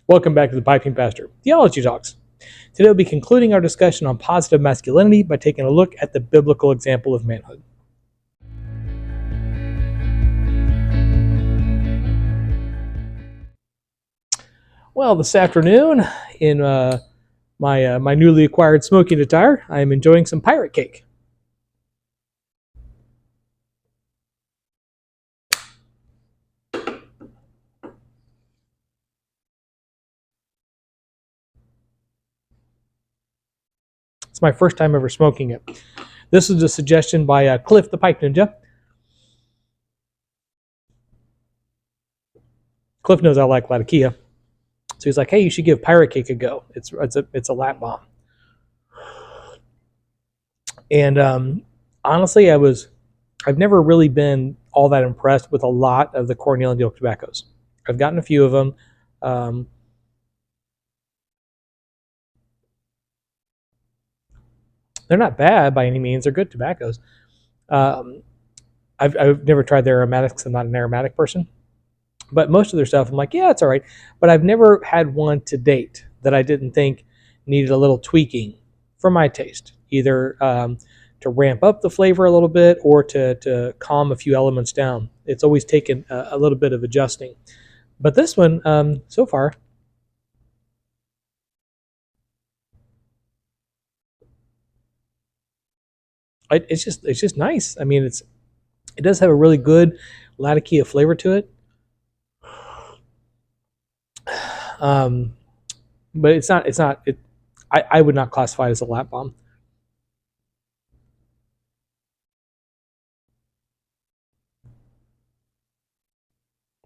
Welcome back to the Piping Pastor Theology Talks. Today we'll be concluding our discussion on positive masculinity by taking a look at the biblical example of manhood. Well, this afternoon, in my newly acquired smoking attire, I am enjoying some pirate cake. It's my first time ever smoking it. This is a suggestion by Cliff the Pipe Ninja. Cliff knows I like Lakia, so he's like, "Hey, you should give pirate cake a go. It's a lap bomb." And honestly, I've never really been all that impressed with a lot of the Cornell and Deal tobaccos. I've gotten a few of them. They're not bad by any means. They're good tobaccos. I've never tried their aromatics. I'm not an aromatic person. But most of their stuff, I'm like, yeah, it's all right. But I've never had one to date that I didn't think needed a little tweaking for my taste, either to ramp up the flavor a little bit or to calm a few elements down. It's always taken a little bit of adjusting. But this one, so far, it's just nice. I mean, it does have a really good Latakia flavor to it. But it's not. I would not classify it as a lap bomb.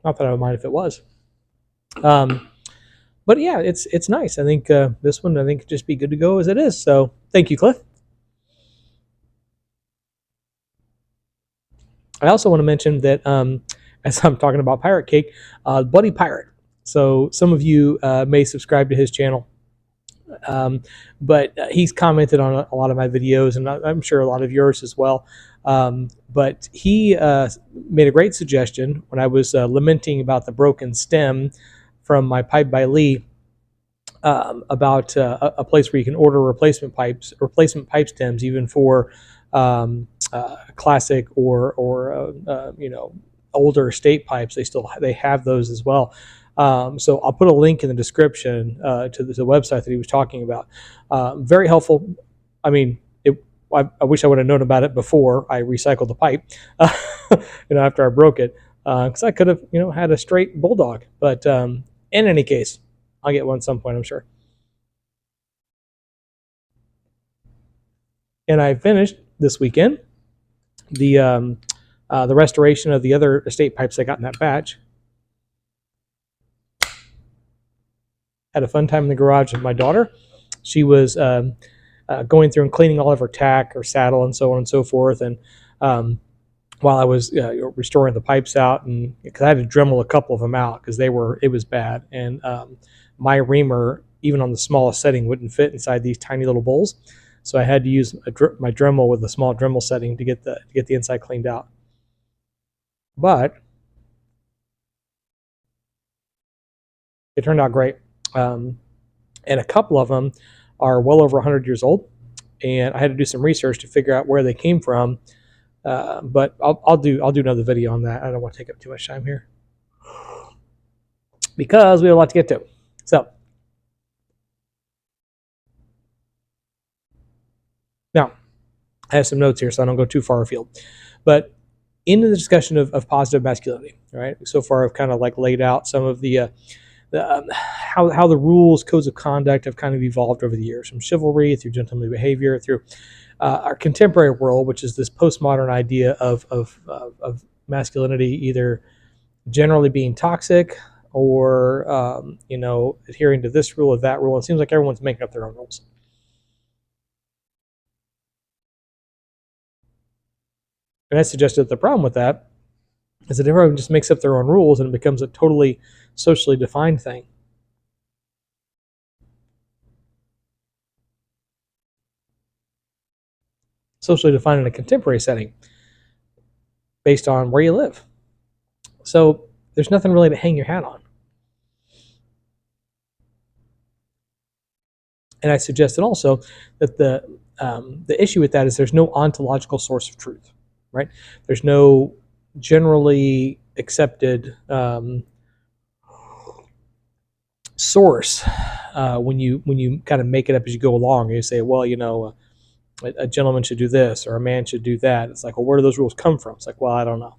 Not that I would mind if it was. But yeah, it's nice. I think this one could just be good to go as it is. So thank you, Cliff. I also want to mention that as I'm talking about pirate cake, Buddy Pirate. So some of you may subscribe to his channel. But he's commented on a lot of my videos, and I'm sure a lot of yours as well. But he made a great suggestion when I was lamenting about the broken stem from my pipe by Lee, about a place where you can order replacement pipe stems, even for classic or older estate pipes. They have those as well. So I'll put a link in the description to the website that he was talking about. Very helpful. I mean, I wish I would have known about it before I recycled the pipe, after I broke it, because I could have, had a straight bulldog. But in any case, I'll get one at some point, I'm sure. And I finished this weekend the restoration of the other estate pipes I got in that batch. Had a fun time in the garage with my daughter. She was going through and cleaning all of her tack, her saddle, and so on and so forth. And while I was restoring the pipes out, and because I had to Dremel a couple of them out because it was bad, and my reamer, even on the smallest setting, wouldn't fit inside these tiny little bowls. So I had to use my Dremel with a small Dremel setting to get the inside cleaned out. But it turned out great. And a couple of them are well over 100 years old, and I had to do some research to figure out where they came from. But I'll do another video on that. I don't want to take up too much time here because we have a lot to get to. So now I have some notes here, so I don't go too far afield. But into the discussion of positive masculinity, right? So far, I've kind of laid out some of the how the rules, codes of conduct have kind of evolved over the years, from chivalry through gentlemanly behavior, through our contemporary world, which is this postmodern idea of masculinity either generally being toxic or adhering to this rule or that rule. It seems like everyone's making up their own rules. And I suggested that the problem with that is that everyone just makes up their own rules and it becomes a totally socially defined thing. Socially defined in a contemporary setting based on where you live. So there's nothing really to hang your hat on. And I suggested also that the issue with that is there's no ontological source of truth, right? There's no generally accepted source when you kind of make it up as you go along. And you say, well, a gentleman should do this or a man should do that. It's like, well, where do those rules come from? It's like, well, I don't know,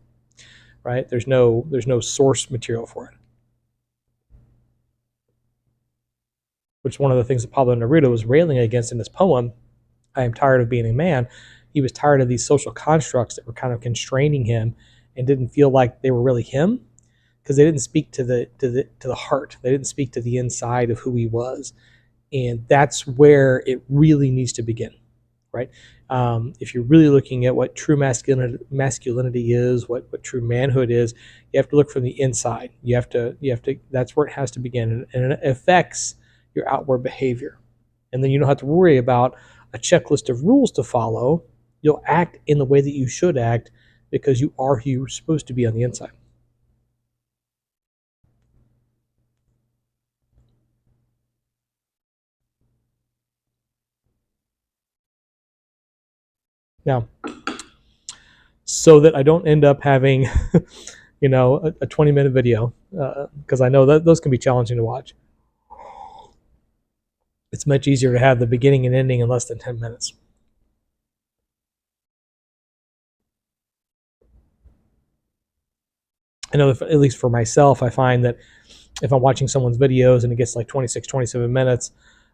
right? There's no source material for it. Which is one of the things that Pablo Neruda was railing against in his poem, I Am Tired of Being a Man. He was tired of these social constructs that were kind of constraining him and didn't feel like they were really him because they didn't speak to the heart. They didn't speak to the inside of who he was. And that's where it really needs to begin, right? If you're really looking at what true masculinity is, what true manhood is, you have to look from the inside. You have to. That's where it has to begin, and it affects your outward behavior. And then you don't have to worry about a checklist of rules to follow. You'll act in the way that you should act because you are who you're supposed to be on the inside. Now, so that I don't end up having, a 20-minute video, because I know that those can be challenging to watch. It's much easier to have the beginning and ending in less than 10 minutes. I know that, at least for myself, I find that if I'm watching someone's videos and it gets like 26, 27 minutes,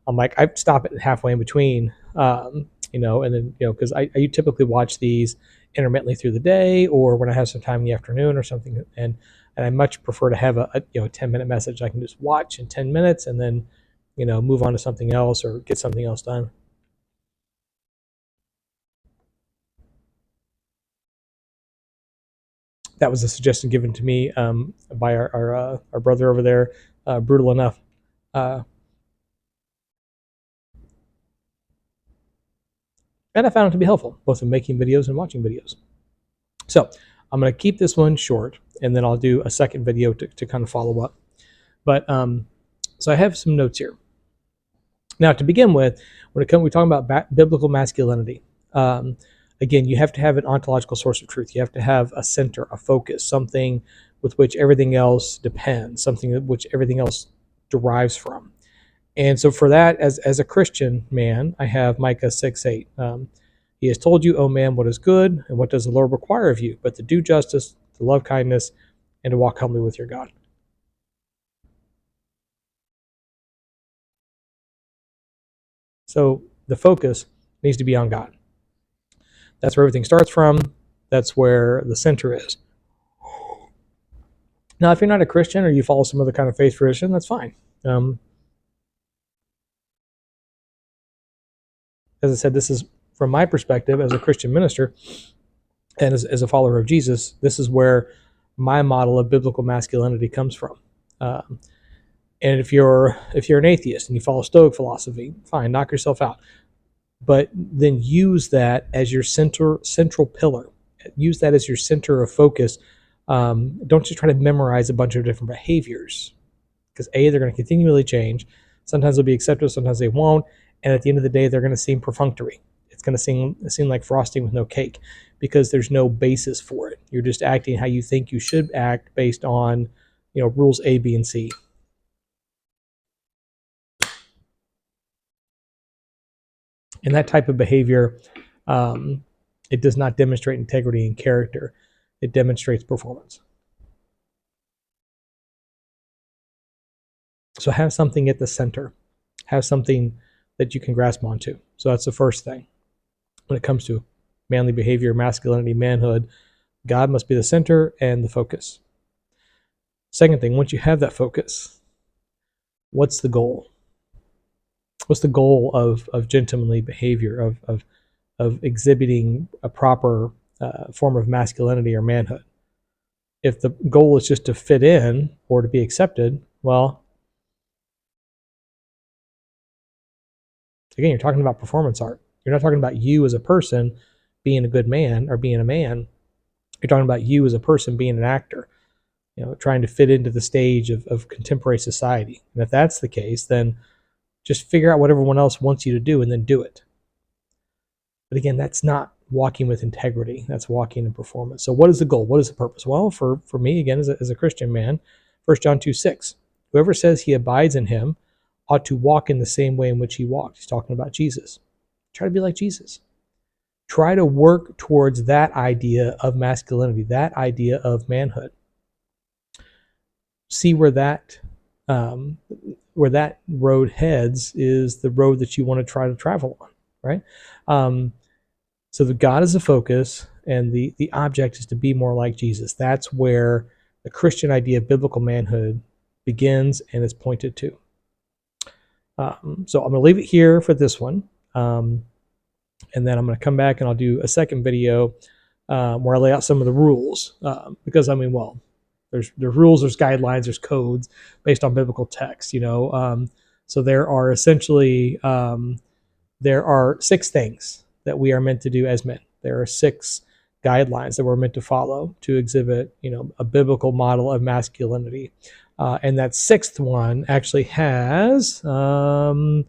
I'm like, I stop it halfway in between, and then, because I typically watch these intermittently through the day or when I have some time in the afternoon or something. And I much prefer to have a 10-minute message I can just watch in 10 minutes and then, move on to something else or get something else done. That was a suggestion given to me by our brother over there, Brutal Enough. And I found it to be helpful, both in making videos and watching videos. So I'm going to keep this one short, and then I'll do a second video to kind of follow up. But so I have some notes here. Now, to begin with, we're talking about biblical masculinity. Again, you have to have an ontological source of truth. You have to have a center, a focus, something with which everything else depends, something which everything else derives from. And so for that, as a Christian man, I have Micah 6:8. He has told you, O man, what is good, and what does the Lord require of you, but to do justice, to love kindness, and to walk humbly with your God. So the focus needs to be on God. That's where everything starts from. That's where the center is. Now, if you're not a Christian or you follow some other kind of faith tradition, that's fine. As I said, this is from my perspective as a Christian minister and as a follower of Jesus, this is where my model of biblical masculinity comes from. And if you're an atheist and you follow Stoic philosophy, fine, knock yourself out. But then use that as your central pillar. Use that as your center of focus. Don't just try to memorize a bunch of different behaviors, because they're going to continually change. Sometimes they'll be accepted, sometimes they won't, and at the end of the day, they're going to seem perfunctory. It's going to seem like frosting with no cake, because there's no basis for it. You're just acting how you think you should act based on, rules A, B, and C. And that type of behavior, it does not demonstrate integrity and character. It demonstrates performance. So have something at the center. Have something that you can grasp onto. So that's the first thing. When it comes to manly behavior, masculinity, manhood, God must be the center and the focus. Second thing, once you have that focus, what's the goal? What's the goal of gentlemanly behavior, of exhibiting a proper form of masculinity or manhood? If the goal is just to fit in or to be accepted, well, again, you're talking about performance art. You're not talking about you as a person being a good man or being a man. You're talking about you as a person being an actor, trying to fit into the stage of contemporary society. And if that's the case, then Just figure out what everyone else wants you to do and then do it. But again, that's not walking with integrity. That's walking in performance. So what is the goal? What is the purpose? Well, for me, again, as a Christian man, 1 John 2:6, whoever says he abides in him ought to walk in the same way in which he walked. He's talking about Jesus. Try to be like Jesus. Try to work towards that idea of masculinity, that idea of manhood. See where that road heads is the road that you want to try to travel on, right? So the God is the focus, and the object is to be more like Jesus. That's where the Christian idea of biblical manhood begins and is pointed to. So I'm going to leave it here for this one. And then I'm going to come back and I'll do a second video where I lay out some of the rules. Because, there's rules, there's guidelines, there's codes based on biblical text, so there are essentially, there are 6 things that we are meant to do as men. There are 6 guidelines that we're meant to follow to exhibit, a biblical model of masculinity. And that 6th one actually has 1,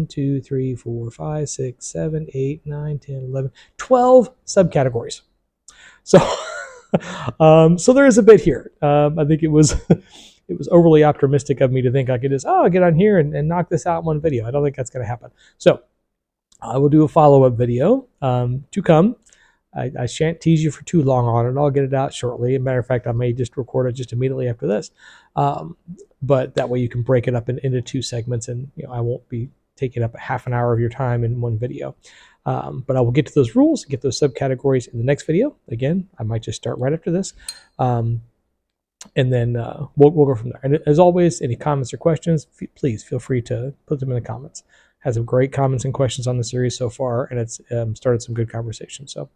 2, 3, 4, 5, 6, 7, 8, 9, 10, 11, 12 subcategories. So, so there is a bit here. I think it was overly optimistic of me to think I could just get on here and knock this out in one video. I don't think that's going to happen. So I will do a follow-up video to come. I shan't tease you for too long on it. I'll get it out shortly. As a matter of fact, I may just record it just immediately after this. But that way you can break it up into 2 segments, and I won't be taking up half an hour of your time in one video. But I will get to those rules, get those subcategories in the next video. Again, I might just start right after this. And then we'll go from there. And as always, any comments or questions, please feel free to put them in the comments. Has some great comments and questions on the series so far, and it's started some good conversation. So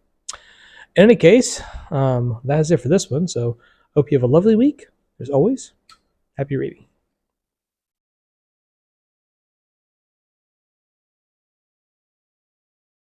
in any case, that is it for this one. So hope you have a lovely week. As always, happy reading.